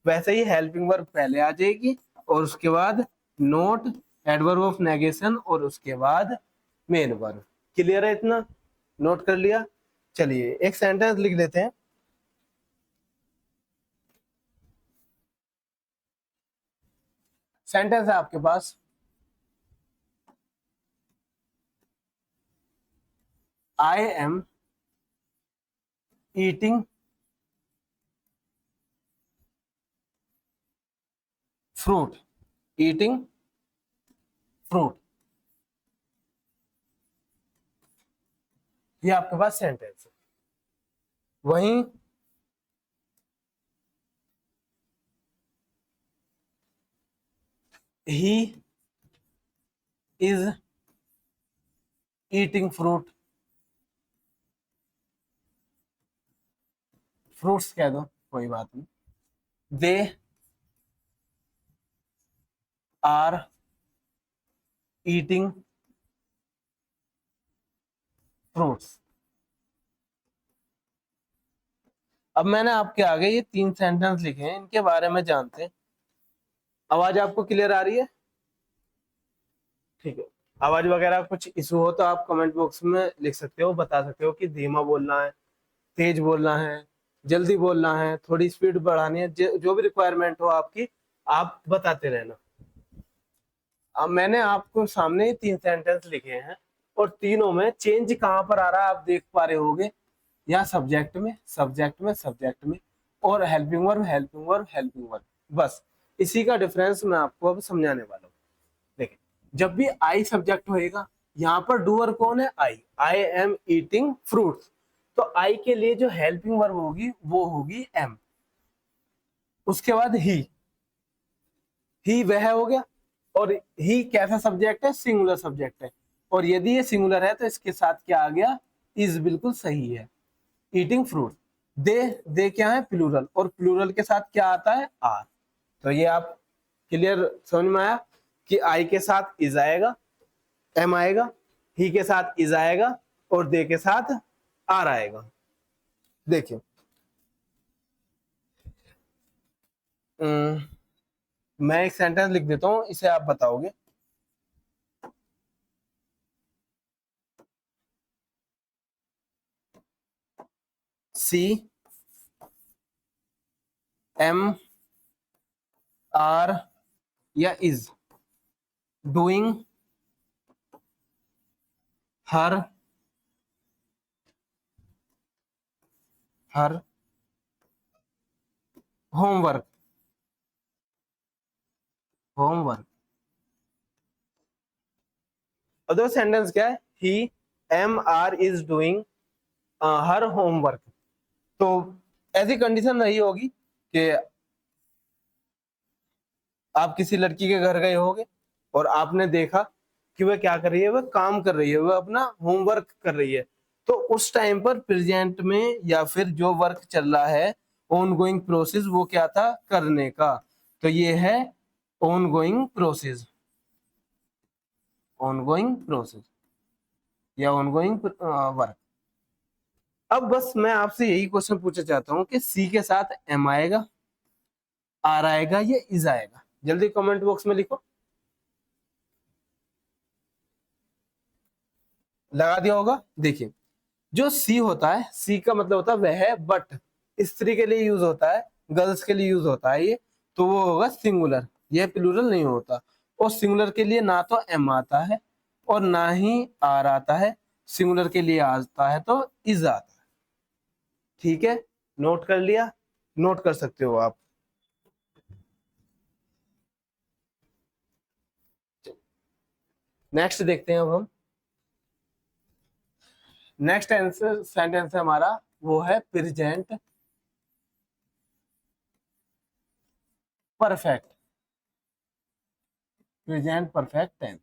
वैसे ही हेल्पिंग वर्ब पहले आ जाएगी और उसके बाद नोट, एडवर्ब ऑफ नेगेशन और उसके बाद मेन वर्ब। क्लियर है इतना, नोट कर लिया। चलिए एक सेंटेंस लिख लेते हैं। सेंटेंस है आपके पास, I am eating fruit, eating fruit, ये आपके पास सेंटेंस है। वहीं he is eating fruit, fruits कह दो कोई बात नहीं, दे आर ईटिंग फ्रूट्स। अब मैंने आपके आगे ये 3 सेंटेंस लिखे हैं, इनके बारे में जानते हैं। आवाज आपको क्लियर आ रही है? ठीक है। आवाज वगैरह कुछ इशू हो तो आप कमेंट बॉक्स में लिख सकते हो, बता सकते हो कि धीमा बोलना है, तेज बोलना है, जल्दी बोलना है, थोड़ी स्पीड बढ़ानी है, जो भी रिक्वायरमेंट हो आपकी, आप बताते रहना। अब मैंने आपको सामने 3 सेंटेंस लिखे हैं और तीनों में चेंज कहां पर आ रहा है आप देख पा रहे होगे, या सब्जेक्ट में, सब्जेक्ट में, सब्जेक्ट में, और helping verb, helping verb, helping verb. बस इसी का डिफरेंस मैं आपको अब समझाने वाला हूँ। देखिए, जब भी आई सब्जेक्ट होएगा, यहाँ पर डूअर कौन है, आई एम ईटिंग फ्रूट्स, तो आई के लिए जो हेल्पिंग वर्ब होगी वो होगी एम। उसके बाद ही वह हो गया, और ही कैसा सब्जेक्ट है, सिंगुलर सब्जेक्ट है, और यदि ये सिंगुलर है तो इसके साथ क्या आ गया, इज, बिल्कुल सही है, ईटिंग फ्रूट। दे क्या है, प्लूरल, और प्लूरल के साथ क्या आता है, आर। तो ये आप क्लियर समझ में आया कि आई के साथ इज आएगा, एम आएगा, ही के साथ इज आएगा, और दे के साथ आर आएगा। देखिए मैं एक सेंटेंस लिख देता हूं, इसे आप बताओगे। सी एम आर या is doing her homework, homework. Other sentence क्या है, he am are is doing her homework. तो ऐसी कंडीशन रही होगी कि आप किसी लड़की के घर गए होगे और आपने देखा कि वह क्या कर रही है, वह काम कर रही है, वह अपना होमवर्क कर रही है। तो उस टाइम पर प्रेजेंट में या फिर जो वर्क चल रहा है, ऑनगोइंग प्रोसेस, वो क्या था, करने का। तो ये है ऑनगोइंग प्रोसेस, ऑनगोइंग प्रोसेस या ऑनगोइंग वर्क। अब बस मैं आपसे यही क्वेश्चन पूछना चाहता हूं कि सी के साथ एम आएगा, आर आएगा, या इज आएगा? जल्दी कमेंट बॉक्स में लिखो। लगा दिया होगा। देखिए, जो सी होता है, सी का मतलब होता है वह, बट स्त्री के लिए यूज होता है, गर्ल्स के लिए यूज होता है ये, तो वो होगा सिंगुलर। यह प्लूरल नहीं होता। और सिंगुलर के लिए ना तो एम आता है और ना ही आर आता है, सिंगुलर के लिए आता है तो इज आता है। ठीक है, नोट कर लिया, नोट कर सकते हो आप। नेक्स्ट देखते हैं अब हम। नेक्स्ट आंसर सेंटेंस है हमारा, वो है present perfect, present perfect tense.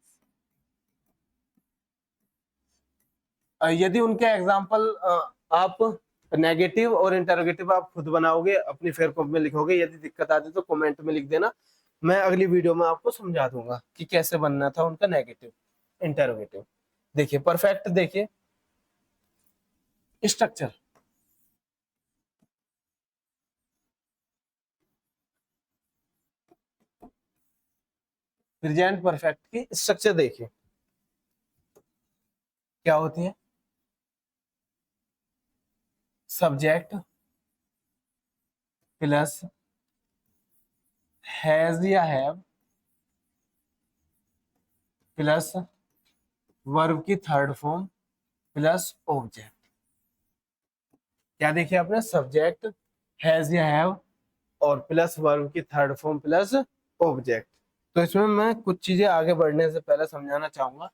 यदि उनके एग्जाम्पल आप नेगेटिव और इंटरोगेटिव आप खुद बनाओगे, अपनी फेयर कॉपी में लिखोगे, यदि दिक्कत आती तो कमेंट में लिख देना, मैं अगली वीडियो में आपको समझा दूंगा कि कैसे बनना था उनका नेगेटिव इंटरोगेटिव। देखिए परफेक्ट, देखिए स्ट्रक्चर, प्रेजेंट परफेक्ट की स्ट्रक्चर देखिए क्या होती है। सब्जेक्ट प्लस हैज या हैव प्लस वर्ब की थर्ड फॉर्म प्लस ऑब्जेक्ट। क्या देखिए आपने, सब्जेक्ट हैज या हैव और प्लस वर्ब की थर्ड फॉर्म प्लस ऑब्जेक्ट। तो इसमें मैं कुछ चीजें आगे बढ़ने से पहले समझाना चाहूंगा।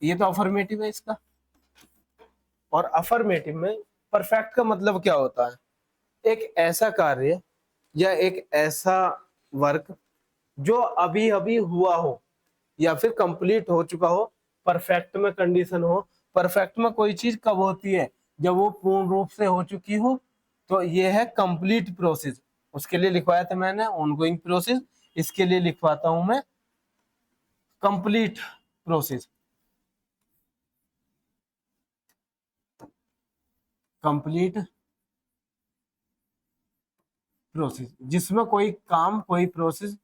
ये तो अफर्मेटिव है इसका, और अफर्मेटिव में परफेक्ट का मतलब क्या होता है, एक ऐसा कार्य या एक ऐसा वर्क जो अभी अभी हुआ हो या फिर कंप्लीट हो चुका हो, परफेक्ट में कंडीशन हो। परफेक्ट में कोई चीज कब होती है, जब वो पूर्ण रूप से हो चुकी हो, तो ये है कंप्लीट प्रोसेस। उसके लिए लिखवाया था मैंने ऑनगोइंग प्रोसेस, इसके लिए लिखवाता हूं मैं कंप्लीट प्रोसेस। कंप्लीट प्रोसेस जिसमें कोई काम, कोई प्रोसेस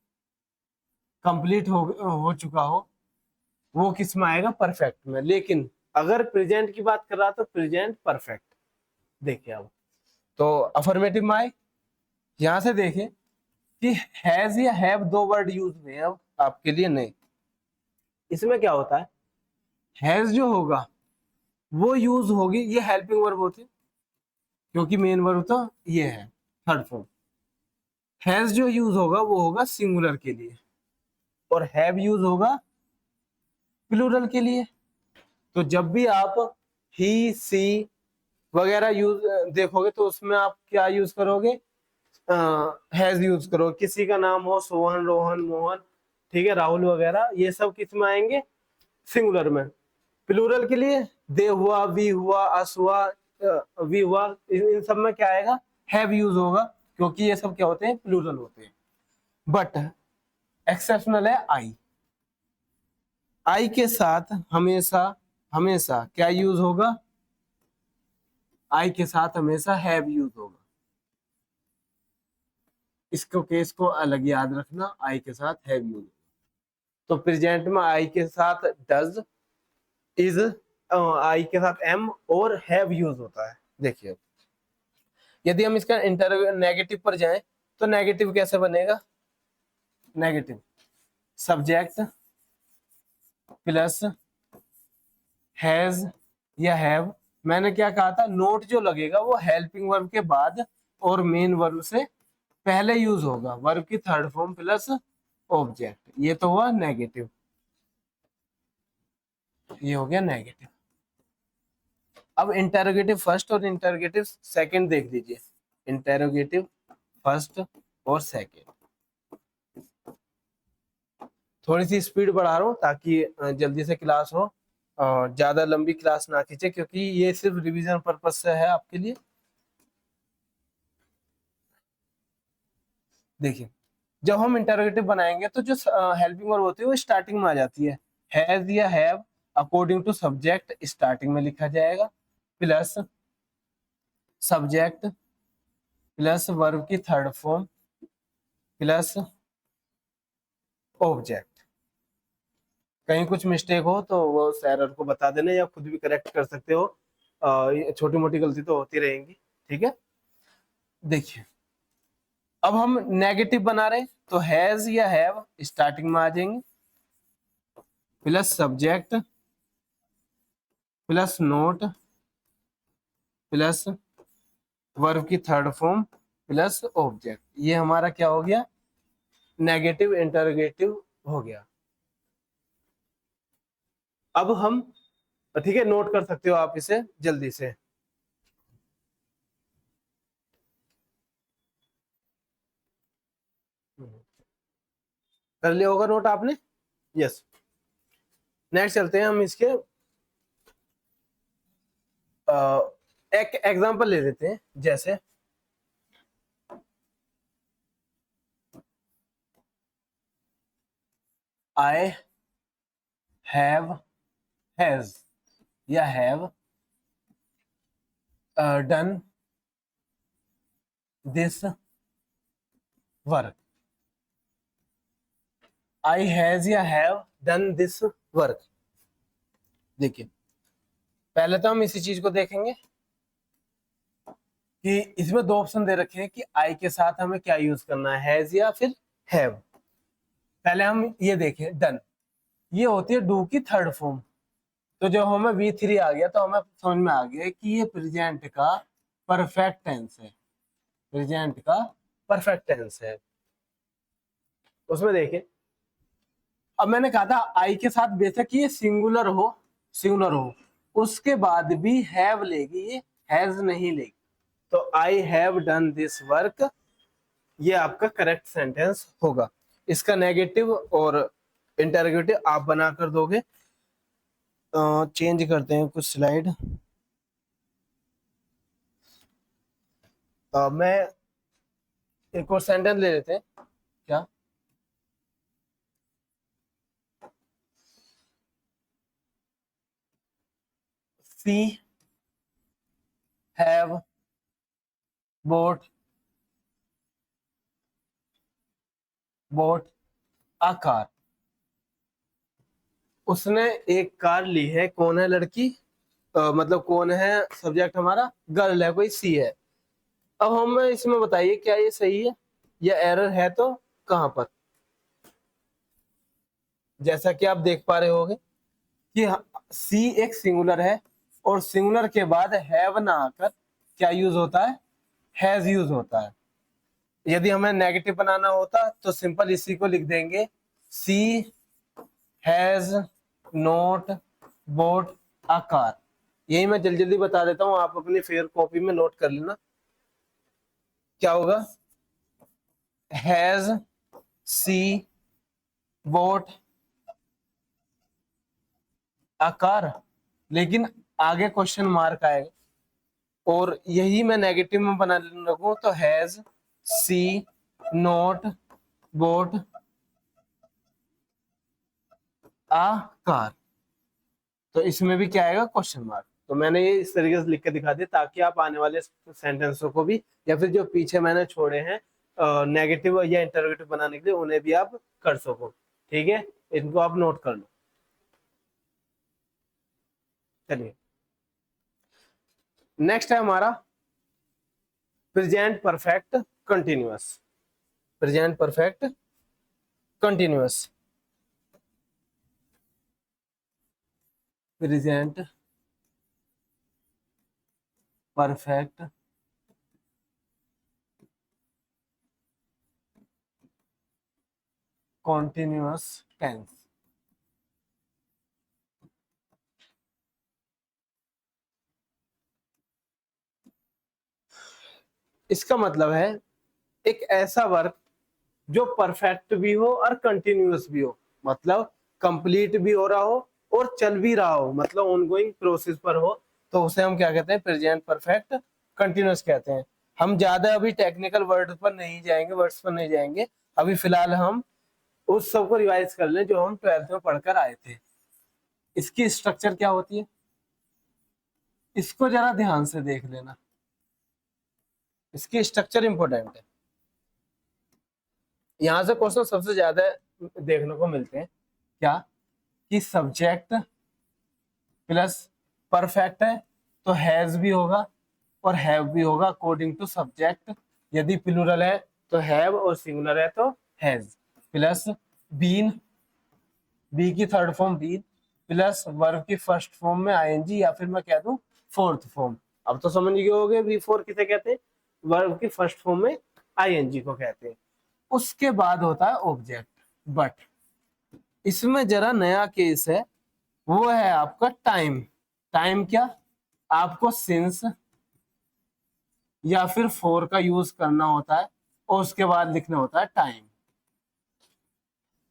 कंप्लीट हो चुका हो, वो किस में आएगा, परफेक्ट में। लेकिन अगर प्रेजेंट की बात कर रहा तो प्रेजेंट परफेक्ट। देखिए अब तो अफर्मेटिव में आए, यहां से देखिए कि हैज या हैव दो वर्ड यूज हुए हैं अब आपके लिए नहीं। इसमें क्या होता है, हैज जो होगा वो यूज होगी, ये हेल्पिंग वर्ब होती है क्योंकि मेन वर्ब तो ये है थर्ड फॉर्म। हैज जो यूज होगा वो होगा सिंगुलर के लिए, और हैव यूज होगा प्लूरल के लिए। तो जब भी आप ही सी वगैरह यूज देखोगे तो उसमें आप क्या यूज करोगे, हैज यूज करो। किसी का नाम हो सोहन, रोहन, मोहन, ठीक है, राहुल वगैरह, ये सब किस में आएंगे, सिंगुलर में। प्लूरल के लिए दे हुआ, वी हुआ, अस हुआ, वी हुआ, इन सब में क्या आएगा, हैव यूज होगा, क्योंकि ये सब क्या होते हैं, प्लूरल होते हैं। बट एक्सेप्शनल है आई। आई के साथ हमेशा हमेशा क्या यूज होगा, आई के साथ हमेशा हैव यूज होगा। इसको केस को अलग याद रखना, आई के साथ हैव यूज। तो प्रेजेंट में आई के साथ डज, इज, आई के साथ एम और हैव यूज होता है। देखिए यदि हम इसका नेगेटिव पर जाएं तो नेगेटिव कैसे बनेगा, नेगेटिव सब्जेक्ट प्लस हैज या हैव। मैंने क्या कहा था, नोट जो लगेगा वो हेल्पिंग वर्ब के बाद और मेन वर्ब से पहले यूज होगा, वर्ब की थर्ड फॉर्म प्लस ऑब्जेक्ट। ये तो हुआ नेगेटिव, ये हो गया नेगेटिव। अब इंटेरोगेटिव फर्स्ट और इंटेरोगेटिव सेकंड देख लीजिए। इंटेरोगेटिव फर्स्ट और सेकंड, थोड़ी सी स्पीड बढ़ा रहा हूँ ताकि जल्दी से क्लास हो, ज्यादा लंबी क्लास ना खींचे, क्योंकि ये सिर्फ रिवीजन पर्पज से है आपके लिए। देखिए जब हम इंटरोगेटिव बनाएंगे तो जो हेल्पिंग वर्ब होती है वो स्टार्टिंग में आ जाती है। हैज या have according to subject starting में लिखा जाएगा, प्लस सब्जेक्ट प्लस वर्ब की थर्ड फॉर्म प्लस ऑब्जेक्ट। कहीं कुछ मिस्टेक हो तो वो सैरर को बता देना या खुद भी करेक्ट कर सकते हो, छोटी मोटी गलती तो होती रहेंगी। ठीक है, देखिए अब हम नेगेटिव बना रहे हैं, तो हैज या हैव स्टार्टिंग में आ जाएंगे, plus subject plus not plus verb की थर्ड फॉर्म प्लस ऑब्जेक्ट। ये हमारा क्या हो गया, नेगेटिव इंटरोगेटिव हो गया। अब हम, ठीक है, नोट कर सकते हो आप इसे जल्दी से। कर लिया होगा नोट आपने, यस। नेक्स्ट चलते हैं हम इसके एक एग्जांपल ले लेते हैं, जैसे आई हैव हैज या have done this work. I has या हैव डन दिस वर्क। देखिए पहले तो हम इसी चीज को देखेंगे कि इसमें दो ऑप्शन दे रखे हैं कि आई के साथ हमें क्या यूज करना है, हैज या फिर हैव। पहले हम ये देखें, डन ये होती है डू की थर्ड फॉर्म। तो जब हमें V3 आ गया तो हमें समझ में आ गया कि ये प्रेजेंट का परफेक्ट टेंस है, प्रेजेंट का परफेक्ट टेंस है। उसमें देखिए, अब मैंने कहा था आई के साथ बेशक ये सिंगुलर हो, उसके बाद भी हैव लेगी, ये हैज नहीं लेगी। तो I have done this work, ये आपका करेक्ट सेंटेंस होगा। इसका नेगेटिव और इंटरोगेटिव आप बना कर दोगे। चेंज करते हैं कुछ स्लाइड। मैं एक और सेंटेंस ले लेते हैं, क्या सी हैव बोट अ कार। उसने एक कार ली है। कौन है लड़की, मतलब कौन है सब्जेक्ट हमारा, गर्ल है, कोई सी है। अब हमें इसमें बताइए क्या ये सही है या एरर है, तो कहां पर। जैसा कि आप देख पा रहे होंगे कि सी एक सिंगुलर है और सिंगुलर के बाद हैव ना आकर क्या यूज होता है, हैज यूज होता है। यदि हमें नेगेटिव बनाना होता तो सिंपल इसी को लिख देंगे, she has not bought a car. यही मैं जल्दी जल्दी बता देता हूँ, आप अपनी फेयर कॉपी में नोट कर लेना। क्या होगा, has she bought a car, लेकिन आगे क्वेश्चन मार्क आएगा और यही मैं नेगेटिव में बना लगूं तो has she not bought a car. तो इसमें भी क्या आएगा, क्वेश्चन मार्क। तो मैंने ये इस तरीके से लिख के दिखा दिया ताकि आप आने वाले सेंटेंसों को भी या फिर जो पीछे मैंने छोड़े हैं नेगेटिव या इंटरोगेटिव बनाने के लिए उन्हें भी आप कर सको। ठीक है, इनको आप नोट कर लो। चलिए नेक्स्ट है हमारा present perfect continuous. Present perfect continuous, present perfect continuous tense. इसका मतलब है एक ऐसा वर्क जो परफेक्ट भी हो और कंटिन्यूअस भी हो, मतलब कंप्लीट भी हो रहा हो और चल भी रहा हो, मतलब ऑनगोइंग प्रोसेस पर हो, तो उसे हम क्या कहते हैं, प्रेजेंट परफेक्ट कंटिन्यूअस कहते हैं। हम ज्यादा अभी टेक्निकल वर्ड पर नहीं जाएंगे, वर्ड्स पर नहीं जाएंगे। अभी फिलहाल हम उस सब को रिवाइज कर लें जो हम 12th में पढ़कर आए थे। इसकी स्ट्रक्चर क्या होती है, इसको जरा ध्यान से देख लेना। इसकी स्ट्रक्चर इंपॉर्टेंट है। यहाँ से क्वेश्चन सबसे ज्यादा देखने को मिलते हैं, क्या कि सब्जेक्ट प्लस परफेक्ट है तो हैज भी होगा और हैव भी होगा अकॉर्डिंग टू सब्जेक्ट। यदि प्लूरल है तो हैव और सिंगुलर है तो हैज प्लस बीन, बी की third form been plus verb की फर्स्ट फॉर्म में आईएनजी या फिर मैं कह दूं फोर्थ फॉर्म। अब तो समझ गए होगे बी फोर किसे कहते हैं, वर्ब की फर्स्ट फॉर्म में आईएनजी को कहते हैं। उसके बाद होता है ऑब्जेक्ट। बट इसमें जरा नया केस है, वो है आपका टाइम। टाइम क्या, आपको सिंस या फिर फॉर का यूज करना होता है और उसके बाद लिखना होता है टाइम।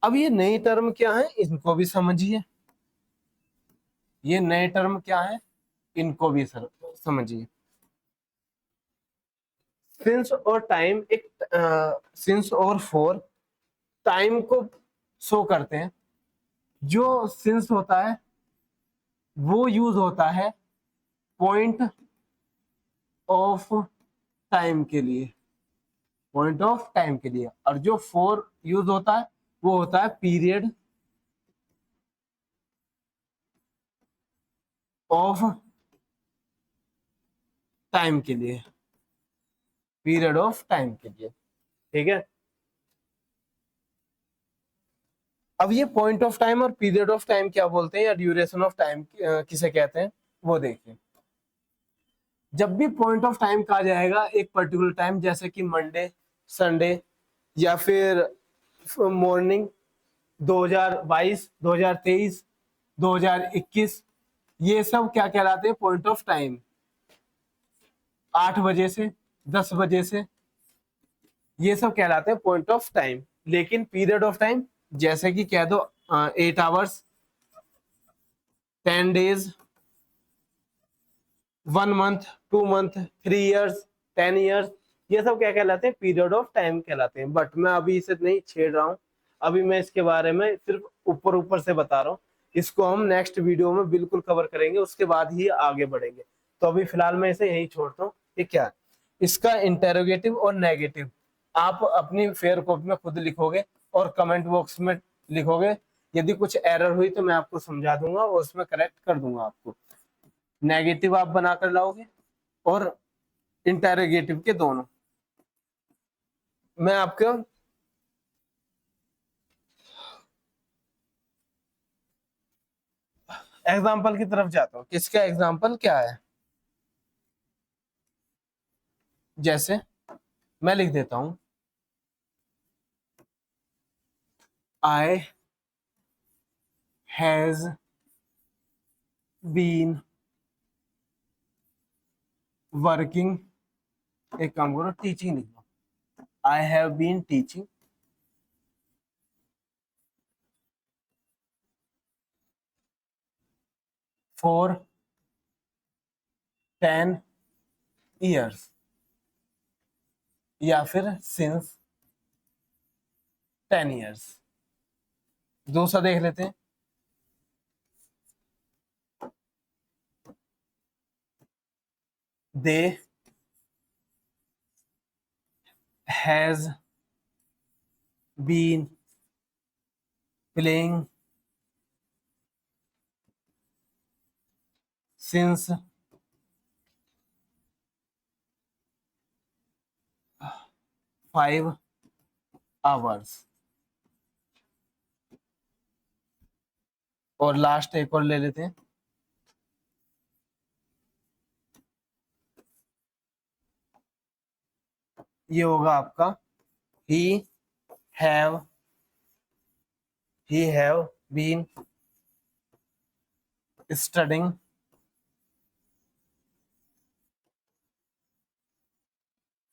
अब ये नई टर्म क्या है, इनको भी समझिए। ये नए टर्म क्या है, इनको भी समझिए। सिंस और टाइम एक सिंस और फॉर टाइम को शो करते हैं। जो सिंस होता है वो यूज होता है पॉइंट ऑफ टाइम के लिए, पॉइंट ऑफ टाइम के लिए। और जो फॉर यूज होता है वो होता है पीरियड ऑफ टाइम के लिए, पीरियड ऑफ टाइम के लिए। ठीक है, अब ये पॉइंट ऑफ टाइम और पीरियड ऑफ टाइम क्या बोलते हैं या ड्यूरेशन ऑफ टाइम किसे कहते हैं वो देखिए। जब भी पॉइंट ऑफ टाइम कहा जाएगा एक पर्टिकुलर टाइम, जैसे कि मंडे, संडे या फिर मॉर्निंग 2022, 2023, 2021, ये सब क्या कहलाते हैं, पॉइंट ऑफ टाइम। 8 बजे से 10 बजे से, ये सब कहलाते हैं पॉइंट ऑफ टाइम। लेकिन पीरियड ऑफ टाइम जैसे कि कह दो 8 hours, 10 days, 1 month, 2 month, 3 years, 10 years, ये सब क्या कहलाते हैं, पीरियड ऑफ टाइम कहलाते हैं। बट मैं अभी इसे नहीं छेड़ रहा हूँ, अभी मैं इसके बारे में सिर्फ ऊपर ऊपर से बता रहा हूँ। इसको हम नेक्स्ट वीडियो में बिल्कुल कवर करेंगे, उसके बाद ही आगे बढ़ेंगे। तो अभी फिलहाल मैं इसे यही छोड़ता हूँ कि क्या इसका इंटेरोगेटिव और नेगेटिव आप अपनी फेयर कॉपी में खुद लिखोगे और कमेंट बॉक्स में लिखोगे। यदि कुछ एरर हुई तो मैं आपको समझा दूंगा और उसमें करेक्ट कर दूंगा आपको। नेगेटिव आप बनाकर लाओगे और इंटेरोगेटिव के दोनों। मैं आपको एग्जाम्पल की तरफ जाता हूँ। किसका एग्जाम्पल क्या है, जैसे मैं लिख देता हूं आई हैज बीन वर्किंग, एक काम करो टीचिंग लिखो, I have been teaching for 10 years या फिर सिंस 10 years। दूसरा देख लेते हैं, they has been playing since 5 hours। और लास्ट एक और ले लेते हैं, ये होगा आपका he have been studying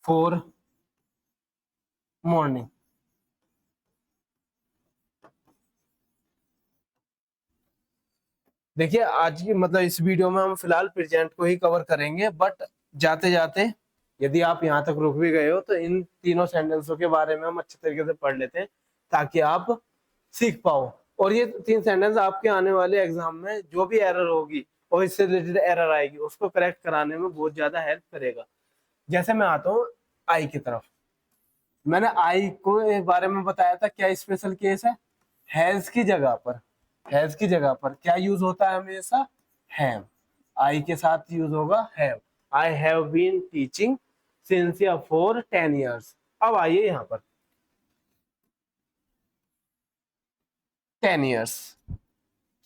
for morning. देखिए आज की मतलब इस वीडियो में हम फिलहाल प्रेजेंट को ही कवर करेंगे, बट जाते जाते यदि आप यहाँ तक रुक भी गए हो तो इन तीनों सेंटेंसों के बारे में हम अच्छे तरीके से पढ़ लेते हैं ताकि आप सीख पाओ। और ये 3 सेंटेंस आपके आने वाले एग्जाम में जो भी एरर होगी और इससे रिलेटेड एरर आएगी उसको करेक्ट कराने में बहुत ज्यादा हेल्प करेगा। जैसे मैं आता हूँ आई की तरफ, मैंने आई को एक बारे में बताया था, क्या स्पेशल केस है, हैज की जगह पर, हैज की जगह पर क्या यूज होता है हमेशा, हैव। आई के साथ यूज होगा have. I have been teaching since या फॉर 10 years। अब आइए यहाँ पर 10 ईयर्स।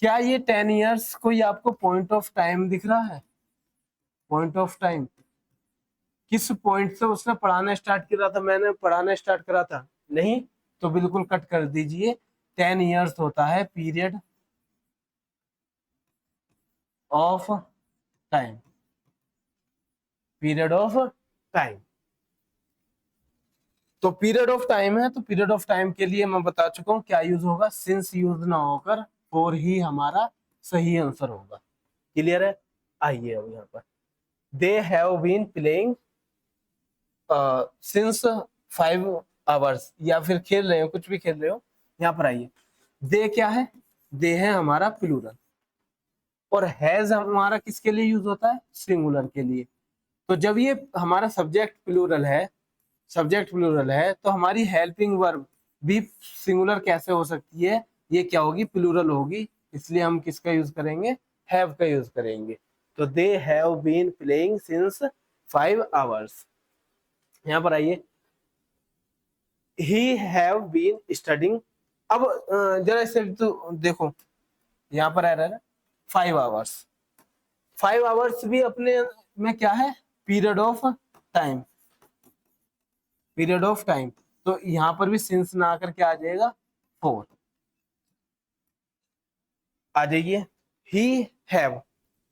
क्या ये 10 ईयर्स कोई आपको पॉइंट ऑफ टाइम दिख रहा है? पॉइंट ऑफ टाइम किस पॉइंट से उसने पढ़ाना स्टार्ट किया था, मैंने पढ़ाना स्टार्ट करा था? नहीं, तो बिल्कुल कट कर दीजिए। 10 ईयर्स होता है period of time, period of time. तो पीरियड ऑफ टाइम है, तो पीरियड ऑफ टाइम के लिए मैं बता चुका हूं क्या यूज होगा, सिंस यूज ना होकर फॉर ही हमारा सही आंसर होगा। क्लियर है? आइए अब यहाँ पर, they have been playing since 5 hours, या फिर खेल रहे हो, कुछ भी खेल रहे हो। यहाँ पर आइए, दे क्या है? दे है हमारा प्लूरल, और हैज हमारा किसके लिए यूज होता है? सिंगुलर के लिए। तो जब ये हमारा सब्जेक्ट प्लूरल है, सब्जेक्ट प्लूरल है, तो हमारी हेल्पिंग वर्ब भी सिंगुलर कैसे हो सकती है? ये क्या होगी? प्लूरल होगी। इसलिए हम किसका यूज करेंगे? हैव का यूज करेंगे। तो they have been playing since 5 hours. यहाँ पर आइए, ही हैव बीन स्टडिंग। अब जरा इसे तो देखो, यहाँ पर आ रहा है 5 आवर्स। 5 आवर्स भी अपने में क्या है? Period of time, period of time. तो यहां पर भी सिंस ना आकर के आ जाएगा 4। आ जाइए, ही हैव,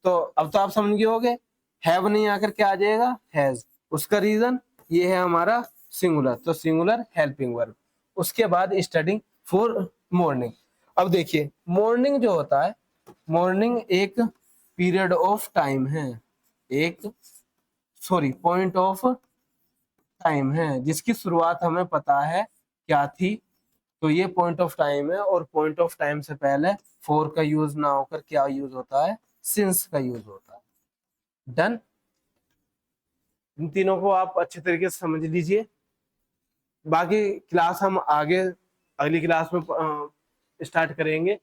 तो अब तो आप समझ गए होंगे, हैव नहीं आकर के आ जाएगा हैज। उसका रीजन ये है हमारा सिंगुलर, तो सिंगुलर हेल्पिंग वर्ब। उसके बाद स्टडिंग फॉर मॉर्निंग। अब देखिए, मॉर्निंग जो होता है, मॉर्निंग एक पीरियड ऑफ टाइम है, एक सॉरी पॉइंट ऑफ टाइम है, जिसकी शुरुआत हमें पता है क्या थी। तो ये पॉइंट ऑफ टाइम है, और पॉइंट ऑफ टाइम से पहले फॉर का यूज ना होकर क्या यूज होता है? सिंस का यूज होता है। डन। इन तीनों को आप अच्छे तरीके से समझ लीजिए। बाकी क्लास हम आगे अगली क्लास में स्टार्ट करेंगे,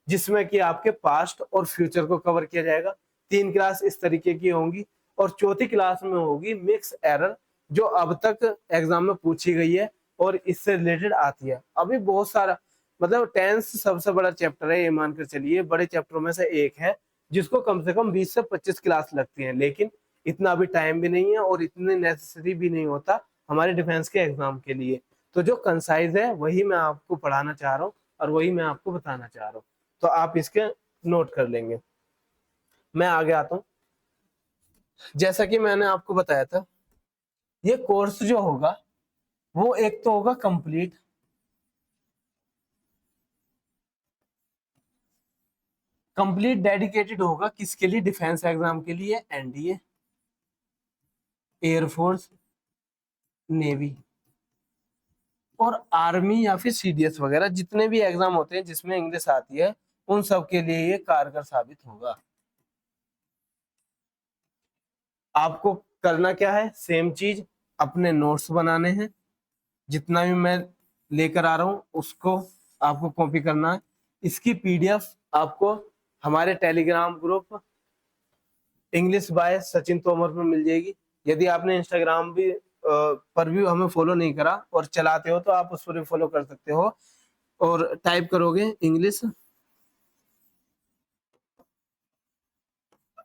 जिसमें कि आपके पास्ट और फ्यूचर को कवर किया जाएगा। 3 क्लास इस तरीके की होंगी, और चौथी क्लास में होगी मिक्स एरर, जो अब तक एग्जाम में पूछी गई है और इससे रिलेटेड आती है। अभी बहुत सारा, मतलब टेंस सबसे बड़ा चैप्टर है, ये मानकर चलिए बड़े चैप्टरों में से एक है, जिसको कम से कम 20 से 25 क्लास लगती है। लेकिन इतना भी टाइम भी नहीं है, और इतनी नेसेसरी भी नहीं होता हमारे डिफेंस के एग्जाम के लिए। तो जो कंसाइज है वही मैं आपको पढ़ाना चाह रहा हूँ, और वही मैं आपको बताना चाह रहा हूँ। तो आप इसके नोट कर लेंगे। मैं आगे आता हूँ। जैसा कि मैंने आपको बताया था, ये कोर्स जो होगा वो एक तो होगा कंप्लीट, कंप्लीट डेडिकेटेड होगा किसके लिए? डिफेंस एग्जाम के लिए, एनडीए, एयरफोर्स, नेवी और आर्मी, या फिर सीडीएस वगैरह, जितने भी एग्जाम होते हैं जिसमें इंग्लिश आती है, उन सब के लिए ये कारगर साबित होगा। आपको करना क्या है? सेम चीज, अपने नोट्स बनाने हैं। जितना भी मैं लेकर आ रहा हूँ उसको आपको कॉपी करना है। इसकी पीडीएफ आपको हमारे Telegram group English by Sachin Tomar पर मिल जाएगी। यदि आपने इंस्टाग्राम भी पर भी हमें फॉलो नहीं करा और चलाते हो, तो आप उस पर भी फॉलो कर सकते हो, और टाइप करोगे English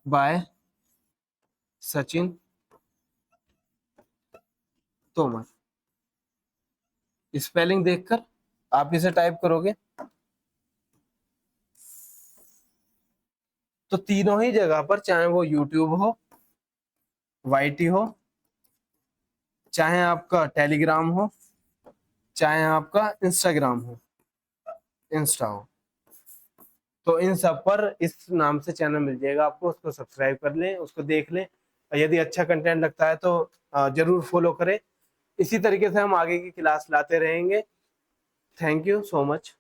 by Sachin Tomar. Spelling देखकर आप इसे टाइप करोगे तो तीनों ही जगह पर, चाहे वो यूट्यूब हो, वाईटी हो, चाहे आपका टेलीग्राम हो, चाहे आपका इंस्टाग्राम हो, इंस्टा हो, तो इन सब पर इस नाम से चैनल मिल जाएगा आपको। उसको सब्सक्राइब कर लें, उसको देख लें। यदि अच्छा कंटेंट लगता है तो जरूर फॉलो करें। इसी तरीके से हम आगे की क्लास लाते रहेंगे। Thank you so much.